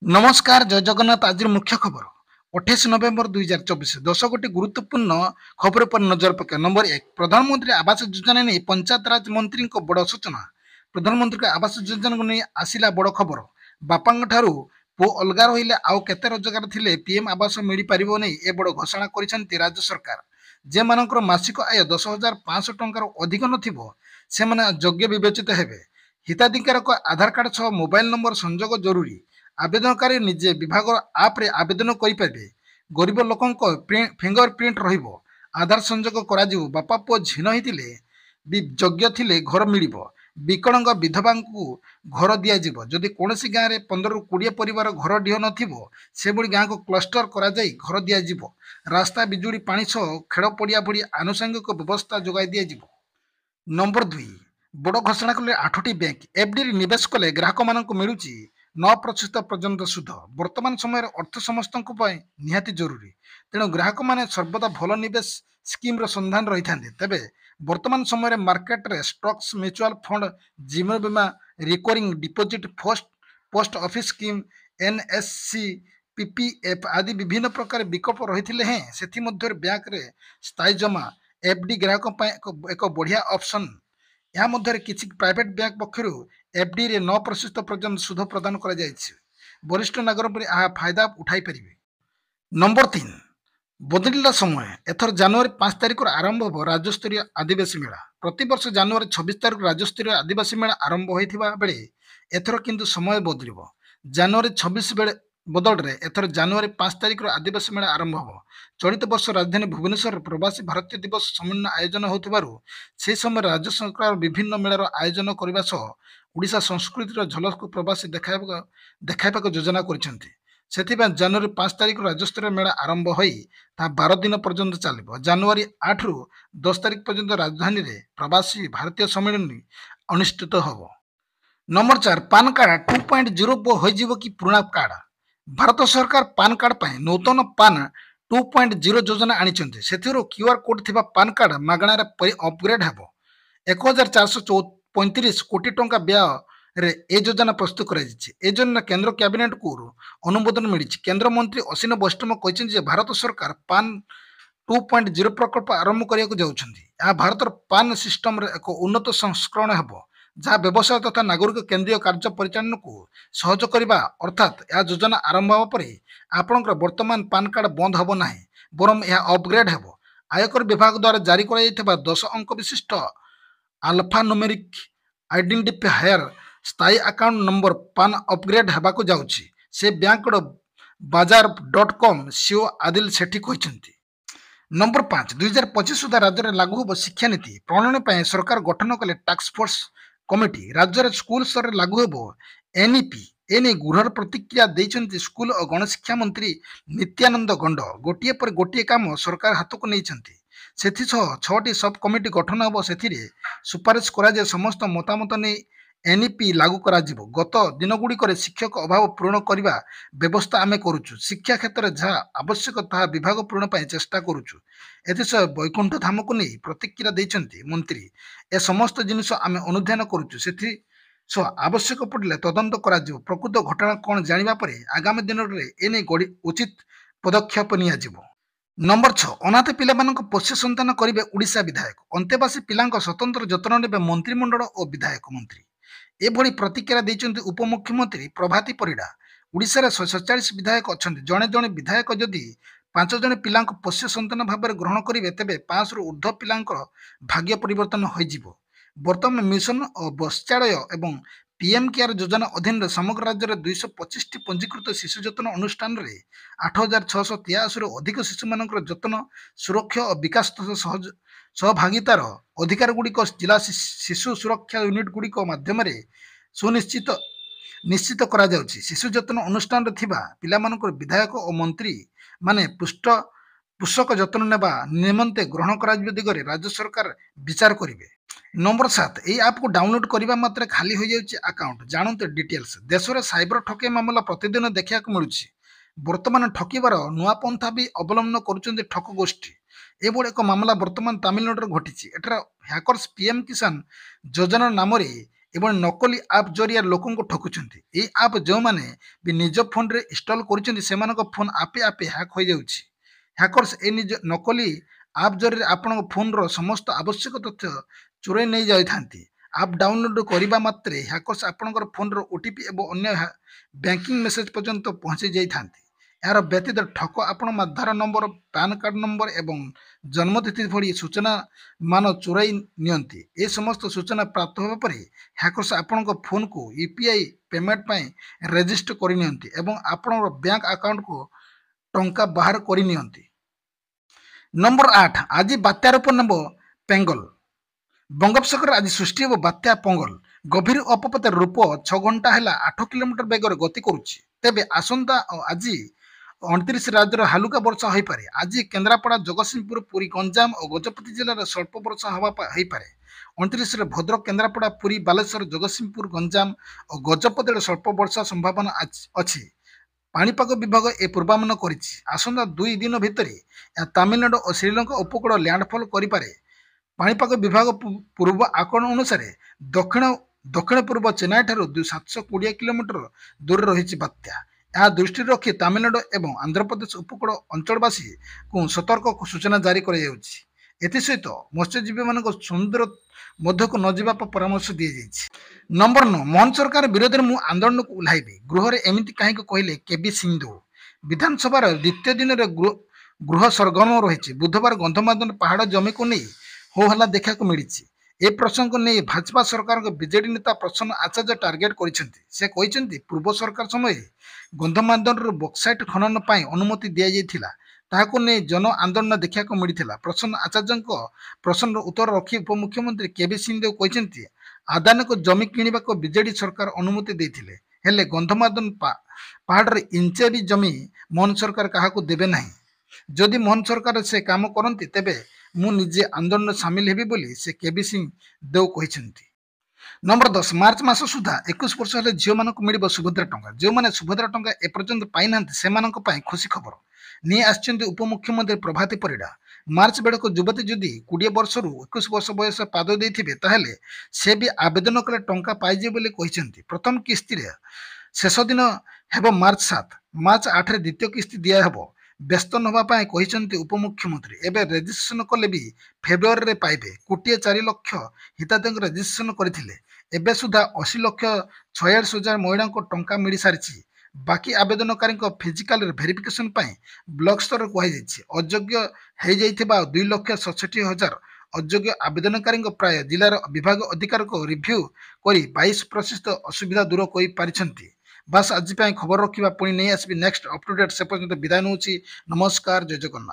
नमस्कार जय जगन्नाथ आज मुख्य खबर 28 नवेम्बर 2024 10 गोटी गुरुत्वपूर्ण खबर पर नजर पक नंबर 1 प्रधानमंत्री आवास योजना नहीं पंचायत राज मंत्री को बड़ सूचना प्रधानमंत्री आवास योजना को नहीं आसिला बड़ खबर बापा ठारू पु अलगा रहिले आउ केते रोजगार थिले पीएम आवास मिल पारिबो नहीं ए बड़ घोषणा करिसेंती राज्य सरकार जे मानकर मासिक आय 10,500 टंकार अधिक नथिबो से माने योग्य विवेचित हेबे हिताधिकार आधार कार्ड सह मोबाइल नंबर संजोग जरूरी आवेदनकारी निजे विभाग आप्रे आवेदन करेंगे गरीब लोक फिंगर प्रिंट रधार संजोग कर बापा पुओ झीन होते योग्य थिले घर मिल विकलांग विधवा घर दिज्व जदि कौन गाँव में 15 ରୁ 20 परिवार घर ढीह नभली गाँ को क्लस्टर कर घर दिज्व रास्ता बिजुड़ी पानी सह खेल पड़िया भली आनुषंगिक व्यवस्था जोगाई दिज्व। नंबर 2 बड़ घोषणा कले 8टी बैंक एफडी निवेश कले ग्राहक मान मिलूँ 9% पर्यंत सुध वर्तमान समय अर्थ समस्त निहाती जरूरी तेणु ग्राहक माने सर्वदा भल निवेश स्कीम सन्धान रही था तेबे वर्तमान समय मार्केट रे स्टॉक्स म्यूचुअल फंड जीवन बीमा recurring deposit post office scheme NSC PPF आदि विभिन्न प्रकार विकल्प रही हैं से बैंक रे स्थायी जमा एफडी ग्राहक एक बढ़िया ऑप्शन या मध्य किसी प्राइवेट बैंक पक्षर एफडी रे 9% पर्यंत सुध प्रदान कर वरिष्ठ नागरिक फायदा उठाई पारे। नंबर 3 बदलिला समय एथर जनवरी 5 तारिख आरंभ हो राज्यस्तरीय आदिवासी मेला प्रति वर्ष जनवरी 26 तारिख राज्यस्तरीय आदिवासी मेला आरंभ होता बेले एथर किंतु समय बदल जनवरी 26 बेले बदल रे एथर जनवरी 5 तारिख आदिवासी मेला आरंभ हो चलित वर्ष राजधानी भुवनेश्वर प्रवासी भारतीय दिवस सम्मेलन आयोजन होते समय राज्य सरकार विभिन्न मेलार आयोजन करने सह ओडिशा संस्कृतिर झलक प्रवासी देखा योजना कर जनवरी 5 तारिख राज्यस्तरीय मेला आरंभ हो 12 दिन पर्यंत चलो जनवरी 8 ରୁ 10 तारिख पर्यंत राजधानी रे प्रवासी भारतीय सम्मेलन अनुष्ठित हो। नंबर 4 पान कार्ड 2.0 हो कि पुराना कार्ड भारत सरकार पान कार्ड पर नूतन पान 2.0 योजना आनी क्यूआर कोड थी पान कार्ड मागणार अपग्रेड हो 1435 कोटी टंका व्यय रे ए योजना प्रस्तुत कर योजना केंद्र कैबिनेट को अनुमोदन मिली केंद्र मंत्री अश्विनी वैष्णव कहते भारत सरकार पान 2.0 प्रकल्प आरंभ करने जाऊँगी भारत पान सिस्टम एक उन्नत संस्करण हो जहाँ व्यवसाय तथा नागरिक केंद्रीय कार्य परिचालन को सहज करने अर्थात यह योजना आरंभ होगा पर आपंकर वर्तमान पान कार्ड बंद हो ना बरम यह अपग्रेड हो आयकर विभाग द्वारा जारी कर 10 अंक विशिष्ट आल्फा न्यूमेरिक आइडेंटिफायर स्थायी अकाउंट नंबर पान अपग्रेड होगा जाऊँगी से बैंक bazaar.com सीओ आदिल सेठी कहते। नंबर 5 2025 सुधा राज्य में लागू हो शिक्षानीति प्रणयन सरकार गठन कले टास्क फोर्स कमिटी राज्य में स्कूल स्तर में लागू हो एनईपी एने गृहर प्रतिक्रिया देते स्कूल और गणशिक्षा मंत्री नित्यानंद गंड गोटे पर गोटे काम सरकार हाथ को नहीं से 6टी सब कमिटी गठन हो सुपारिश कर समस्त मतामत नहीं एनईपी लागू करा गत दिन गुड़िक शिक्षक अभाव पूरण करने व्यवस्था आम करुचु शिक्षा क्षेत्र में जहाँ आवश्यक ता विभाग पूरण पर चेष्टा करुचु एसह वैकुंठ धाम को नहीं प्रतिक्रिया देते मंत्री ए समस्त जिनिस आम अनुधान करुचु से आवश्यक पड़े तदंत करा प्रकृत घटना कौन जाना पर आगामी दिन में एने उचित पदक्षेप नियाजिबो। नंबर 6 अनाथ पिला पोष्य संतान करेंगे ओडिशा विधायक अंतेवासी पिला स्वतंत्र जत्न ने मंत्रिमंडल और विधायक मंत्री एभली प्रतिक्रिया देते उपमुख्यमंत्री प्रभाती परिडा ओडिशा 147 विधायक अच्छा जड़े जड़े विधायक जदि 5 जन पिला पोष्य संतान भाव में ग्रहण करेंगे तेज 5 ରୁ ऊर्ध्व पिला भाग्य परिवर्तन हो बर्तमान मिशन और बस्चालय एवं पीएम केयर योजना अधीन समग्र राज्य में 225टी पंजीकृत शिशु जत्न अनुष्ठान में 8,683 ରୁ अधिक शिशु मान जत्न सुरक्षा और विकास तथा सहभागितार अधिकार गुड़िक जिला शिशु सुरक्षा यूनिट गुड़िक माध्यम निश्चित करा जाउछि। शिशु जत्न अनुष्ठान पिला विधायक और मंत्री माने पोषक जत्न नेबा निमंते ग्रहण करा दिगरे राज्य सरकार विचार करेंगे। नंबर 7 यही आप को डाउनलोड करने मात्र खाली हो जाए अकाउंट जानते डिटेल्स देश में साइबर ठकई मामला प्रतिदिन देखा मिलूँ बर्तमान ठकबार नुआ पंथा भी अवलंबन कर ठक गोष्ठी एभली एक मामला बर्तमान तमिलनाडु घटी एठार हैकर्स पीएम किसान योजना नाम ଏବଂ ନକଲି ଆପ୍ ଜରିଆରେ ଲୋକଙ୍କୁ ଠକୁଛନ୍ତି। ଏହି ଆପ୍ ଯେଉଁମାନେ ବି ନିଜ ଫୋନ୍ରେ ଇନଷ୍ଟଲ୍ କରିଛନ୍ତି ସେମାନଙ୍କ ଫୋନ୍ ଆପେ ଆପେ ହ୍ୟାକ୍ ହୋଇଯାଉଛି। ହ୍ୟାକର୍ସ ଏ ନିଜ ନକଲି ଆପ୍ ଜରିଆରେ ଆପଣଙ୍କ ଫୋନ୍ର ସମସ୍ତ ଆବଶ୍ୟକ ତଥ୍ୟ ଚୋରାଇ ନେଇ ଯାଇଥାନ୍ତି। ଆପ୍ ଡାଉନଲୋଡ୍ କରିବା ମାତ୍ରେ ହ୍ୟାକର୍ସ ଆପଣଙ୍କର ଫୋନ୍ର OTP ଏବଂ ଅନ୍ୟ ବ୍ୟାଙ୍କିଂ ମେସେଜ୍ ପର୍ଯ୍ୟନ୍ତ ପହଞ୍ଚି ଯାଇଥାନ୍ତି। ଏହାର ବ୍ୟତୀତ ଠକ ଆପଣଙ୍କ ଆଧାର ନମ୍ବର, ପାନ୍ କାର୍ଡ ନମ୍ବର ଏବଂ ଜନ୍ମତିଥି ଭଳି ସୂଚନା ମାନ ଚୋରାଇ ନିଅନ୍ତି। ଏ ସମସ୍ତ ସୂଚନା ପ୍ରାପ୍ତ ହେବା ପରେ ହ୍ୟାକର୍ସ ଆପଣଙ୍କ ଫୋନ୍କୁ UPI ପେମେଣ୍ଟ ପାଇଁ ରେଜିଷ୍ଟର କରିନିଅନ୍ତି ଏବଂ ଆପଣଙ୍କର ବ୍ୟାଙ୍କ ଆକାଉଣ୍ଟକୁ ଟଙ୍କା ବାହାର କରିନିଅନ୍ତି। ନମ୍ବର 8 ଆଜି ବାତ୍ୟା ରୂପ ନେବ ପେଙ୍ଗଲ। ବଙ୍ଗୋପସାଗରରେ ଆଜି ସୃଷ୍ଟି ହେବ ବାତ୍ୟା ପୋଙ୍ଗଲ। ଗଭୀର ଅବପାତର ରୂପ 6 ଘଣ୍ଟା ହେଲା 8 କିଲୋମିଟର ବେଗରେ ଗତି କରୁଛି। ତେବେ ଆସନ୍ତା ଆଜି 29 ରାଜ୍ୟର ହାଲୁକା ବର୍ଷା ହୋଇପାରେ। ଆଜି କେନ୍ଦ୍ରାପଡ଼ା, ଜଗତସିଂହପୁର, ପୁରୀ, ଗଞ୍ଜାମ ଓ ଗଜପତି ଜିଲ୍ଲାରେ ସ୍ୱଳ୍ପ ବର୍ଷା ହୋଇପାରେ। 29ରେ ଭଦ୍ରକ, କେନ୍ଦ୍ରାପଡ଼ା, ପୁରୀ, ବାଲେଶ୍ୱର, ଜଗତସିଂହପୁର, ଗଞ୍ଜାମ ଓ ଗଜପତିରେ ସ୍ୱଳ୍ପ ବର୍ଷା ସମ୍ଭାବନା ଅଛି। ପାଣିପାଗ ବିଭାଗ ଏ ପୂର୍ବାନୁମାନ କରିଛି। ଆସନ୍ତା 2 ଦିନ ଭିତରେ ଏହା ତାମିଲନାଡୁ ଓ ଶ୍ରୀଲଙ୍କା ଉପକୂଳ ଲ୍ୟାଣ୍ଡଫଲ୍ କରିପାରେ। ପାଣିପାଗ ବିଭାଗ ପୂର୍ବ ଆକଳନ ଅନୁସାରେ ଦକ୍ଷିଣ ପୂର୍ବ ଚେନ୍ନାଇଠାରୁ 720 କିଲୋମିଟର ଦୂରରେ ରହିଛି ବାତ୍ୟା। ଏହା ଦୃଷ୍ଟିରେ ରଖି ତାମିଲନାଡୁ ଏବଂ ଆନ୍ଧ୍ରପ୍ରଦେଶ ଉପକୂଳ ଅଞ୍ଚଳବାସୀଙ୍କୁ ସତର୍କ ସୂଚନା ଜାରି କରାଯାଉଛି। ଏଥିସହିତ ମତ୍ସ୍ୟଜୀବୀମାନଙ୍କୁ ସମୁଦ୍ର ମଧ୍ୟକୁ ନ ଯିବା ପାଇଁ ପରାମର୍ଶ ଦିଆଯାଇଛି। ନମ୍ବର 9 ମୋହନ ସରକାର ବିରୋଧରେ ମୁଁ ଆନ୍ଦୋଳନକୁ ଓହ୍ଲାଇବି, ଗୃହରେ ଏମିତି କାହିଁକି କହିଲେ କେବି ସିଂହଦେଓ। ବିଧାନସଭାର ଦ୍ୱିତୀୟ ଦିନରେ ଗୃହ ସରଗରମ ରହିଛି। ବୁଧବାର ଗନ୍ଧମାର୍ଦ୍ଦନ ପାହାଡ଼ ଜମିକୁ ନେଇ ହୋହଲ୍ଲା ଦେଖିବାକୁ ମିଳିଛି। ଏ ପ୍ରସଙ୍ଗକୁ ନେଇ ଭାଜପା ସରକାରଙ୍କ ବିଜେଡି ନେତା ପ୍ରସନ୍ନ ଆଚାର୍ଯ୍ୟ ଟାର୍ଗେଟ କରିଛନ୍ତି। ସେ କହିଛନ୍ତି ପୂର୍ବ ସରକାର ସମୟରେ ଗନ୍ଧମାର୍ଦ୍ଦନରୁ ବକ୍ସାଇଟ୍ ଖନନ ପାଇଁ ଅନୁମତି ଦିଆଯାଇଥିଲା। ତାହାକୁ ନେଇ ଜନ ଆନ୍ଦୋଳନ ଦେଖିବାକୁ ମିଳିଥିଲା। ପ୍ରସନ୍ନ ଆଚାର୍ଯ୍ୟଙ୍କ ପ୍ରଶ୍ନର ଉତ୍ତର ରଖି ଉପମୁଖ୍ୟମନ୍ତ୍ରୀ କେବି ସିଂହଦେଓ କହିଛନ୍ତି ଆଦାନୀକୁ ଜମି କିଣିବାକୁ ବିଜେଡି ସରକାର ଅନୁମତି ଦେଇଥିଲେ, ହେଲେ ଗନ୍ଧମାର୍ଦ୍ଦନ ପାହାଡ଼ରେ ଇଞ୍ଚେ ବି ଜମି ମୋହନ ସରକାର କାହାକୁ ଦେବେ ନାହିଁ। ଯଦି ମୋହନ ସରକାର ସେ କାମ କରନ୍ତି ତେବେ ମୁଁ ନିଜେ ଆନ୍ଦୋଳନରେ ସାମିଲ ହେବି ବୋଲି ସେ କେବି ସିଂହଦେଓ କହିଛନ୍ତି। ନମ୍ବର 10 ମାର୍ଚ୍ଚ ମାସ ସୁଦ୍ଧା 21 ବର୍ଷ ହେଲେ ଝିଅମାନଙ୍କୁ ମିଳିବ ସୁଭଦ୍ରା ଟଙ୍କା। ଯେଉଁମାନେ ସୁଭଦ୍ରା ଟଙ୍କା ଏପର୍ଯ୍ୟନ୍ତ ପାଇନାହାନ୍ତି ସେମାନଙ୍କ ପାଇଁ ଖୁସି ଖବର ନେଇ ଆସିଛନ୍ତି ଉପମୁଖ୍ୟମନ୍ତ୍ରୀ ପ୍ରଭାତୀ ପରିଡ଼ା। ମାର୍ଚ୍ଚ ବେଳକୁ ଯୁବତୀ ଯଦି 20 ବର୍ଷରୁ 21 ବର୍ଷ ବୟସ ପାଦ ଦେଇଥିବେ ତାହେଲେ ସେ ବି ଆବେଦନ କଲେ ଟଙ୍କା ପାଇଯିବେ ବୋଲି କହିଛନ୍ତି। ପ୍ରଥମ କିସ୍ତିରେ ଶେଷ ଦିନ ହେବ ମାର୍ଚ୍ଚ 7। ମାର୍ଚ୍ଚ 8ରେ ଦ୍ୱିତୀୟ କିସ୍ତି ଦିଆହେବ। ବ୍ୟସ୍ତ ନ ହେବା ପାଇଁ କହିଛନ୍ତି ଉପମୁଖ୍ୟମନ୍ତ୍ରୀ। ଏବେ ରେଜିଷ୍ଟ୍ରେସନ କଲେ ବି ଫେବୃଆରୀରେ ପାଇବେ। 1,04,00,000 ହିତାଧିକାରୀ ରେଜିଷ୍ଟ୍ରେସନ କରିଥିଲେ। ଏବେ ସୁଦ୍ଧା 80,46,000 ମହିଳାଙ୍କୁ ଟଙ୍କା ମିଳିସାରିଛି। ବାକି ଆବେଦନକାରୀଙ୍କ ଫିଜିକାଲ ଭେରିଫିକେସନ ପାଇଁ ବ୍ଲକ ସ୍ତରରେ କୁହାଯାଇଛି। ଅଯୋଗ୍ୟ ହୋଇଯାଇଥିବା 2,67,000 ଅଯୋଗ୍ୟ ଆବେଦନକାରୀଙ୍କ ପ୍ରାୟ ଜିଲ୍ଲାର ବିଭାଗ ଅଧିକାରୀଙ୍କ ରିଭ୍ୟୁ କରି 22% ଅସୁବିଧା ଦୂର କରିପାରିଛନ୍ତି। ବାସ୍ ଆଜି ପାଇଁ ଖବର ରଖିବା, ପୁଣି ନେଇ ଆସିବି ନେକ୍ସଟ ଅପ୍ ଟୁ ଡେଟ୍। ସେ ପର୍ଯ୍ୟନ୍ତ ବିଦାୟ ନେଉଛି। ନମସ୍କାର, ଜୟ ଜଗନ୍ନାଥ।